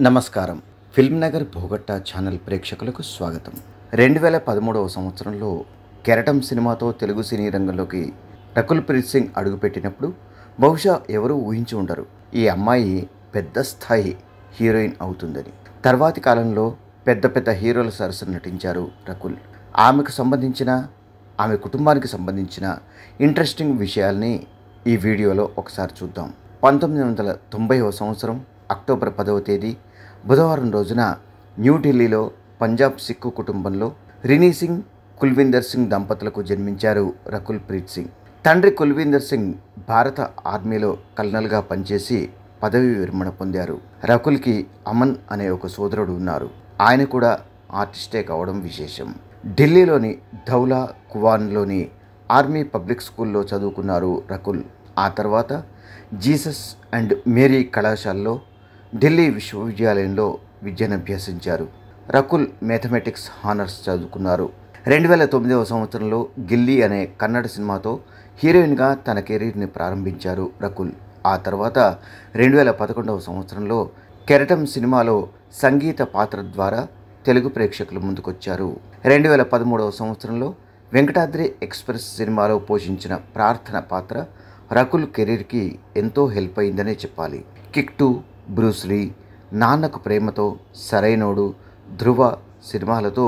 నమస్కారం. Film Nagar భోగట్టా channel ప్రేక్షకులకు స్వాగతం. 2013వ సంవత్సరంలో కెరటం సినిమాతో తెలుగు సినీ రంగంలోకి రకుల్ ప్రీత్ సింగ్ అడుగుపెట్టినప్పుడు బహుశా ఎవరూ ఊహించి ఉండరు ఈ అమ్మాయి పెద్ద స్థాయి హీరోయిన్ అవుతుందని. తర్వాతి కాలంలో పెద్ద పెద్ద హీరోల సరసన నటించారు రకుల్. ఆమెకు సంబంధించిన ఆమె కుటుంబానికి సంబంధించిన ఇంట్రెస్టింగ్ విషయాల్ని ఈ వీడియోలో ఒకసారి చూద్దాం. 1990వ సంవత్సరం అక్టోబర్ 10వ తేదీ బుధవారం రోజున న్యూఢిల్లీలో పంజాబ్ సిక్కు కుటుంబంలో రినీ సింగ్, కుల్విందర్ సింగ్ దంపతులకు జన్మించారు రకుల్ ప్రీత్ సింగ్. తండ్రి కుల్విందర్ సింగ్ భారత ఆర్మీలో కల్నల్గా పనిచేసి పదవి విరమణ పొందారు. రకుల్కి అమన్ అనే ఒక సోదరుడు ఉన్నారు. ఆయన కూడా ఆర్టిస్టే కావడం విశేషం. ఢిల్లీలోని ధౌలా కువాన్లోని ఆర్మీ పబ్లిక్ స్కూల్లో చదువుకున్నారు రకుల్. ఆ తర్వాత జీసస్ అండ్ మేరీ కళాశాలలో ఢిల్లీ విశ్వవిద్యాలయంలో విద్యను అభ్యసించారు. రకుల్ మ్యాథమెటిక్స్ హానర్స్ చదువుకున్నారు. 2009వ సంవత్సరంలో గిల్లీ అనే కన్నడ సినిమాతో హీరోయిన్గా తన కెరీర్ని ప్రారంభించారు రకుల్. ఆ తర్వాత 2011వ సంవత్సరంలో కెరటం సినిమాలో సంగీత పాత్ర ద్వారా తెలుగు ప్రేక్షకుల ముందుకొచ్చారు. 2013వ సంవత్సరంలో వెంకటాద్రి ఎక్స్ప్రెస్ సినిమాలో పోషించిన ప్రార్థన పాత్ర రకుల్ కెరీర్కి ఎంతో హెల్ప్ అయిందనే చెప్పాలి. కిక్ 2, బ్రూస్లీ, నాన్నకు ప్రేమతో, సరైనోడు, ధృవ సినిమాలతో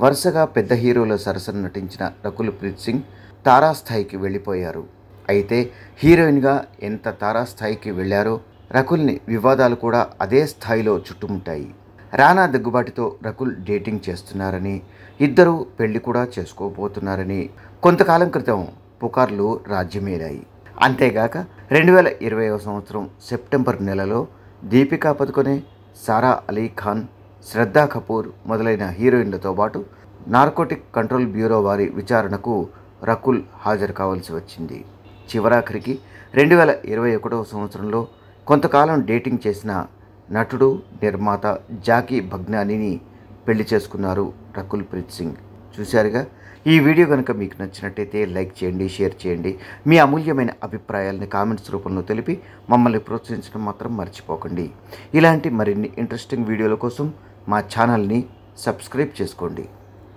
వరుసగా పెద్ద హీరోల సరసన నటించిన రకుల్ ప్రీత్ సింగ్ తారాస్థాయికి వెళ్ళిపోయారు. అయితే హీరోయిన్గా ఎంత తారాస్థాయికి వెళ్ళారో రకుల్ని వివాదాలు కూడా అదే స్థాయిలో చుట్టుముట్టాయి. రానా దగ్గుబాటితో రకుల్ డేటింగ్ చేస్తున్నారని, ఇద్దరు పెళ్లి కూడా చేసుకోబోతున్నారని కొంతకాలం క్రితం పుకార్లు రాజ్యమేలాయి. అంతేగాక 2020వ సంవత్సరం సెప్టెంబర్ నెలలో దీపికా పదుకొనే, సారా అలీ ఖాన్, శ్రద్ధా కపూర్ మొదలైన హీరోయిన్లతో పాటు నార్కోటిక్ కంట్రోల్ బ్యూరో వారి విచారణకు రకుల్ హాజరు కావాల్సి వచ్చింది. చివరాఖరికి 2021వ సంవత్సరంలో కొంతకాలం డేటింగ్ చేసిన నటుడు, నిర్మాత జాకీ భగ్నానీని పెళ్లి చేసుకున్నారు రకుల్ ప్రీత్ సింగ్. చూశారుగా. ఈ వీడియో కనుక మీకు నచ్చినట్టయితే లైక్ చేయండి, షేర్ చేయండి. మీ అమూల్యమైన అభిప్రాయాలని కామెంట్స్ రూపంలో తెలిపి మమ్మల్ని ప్రోత్సహించడం మాత్రం మర్చిపోకండి. ఇలాంటి మరిన్ని ఇంట్రెస్టింగ్ వీడియోల కోసం మా ఛానల్ని సబ్స్క్రైబ్ చేసుకోండి.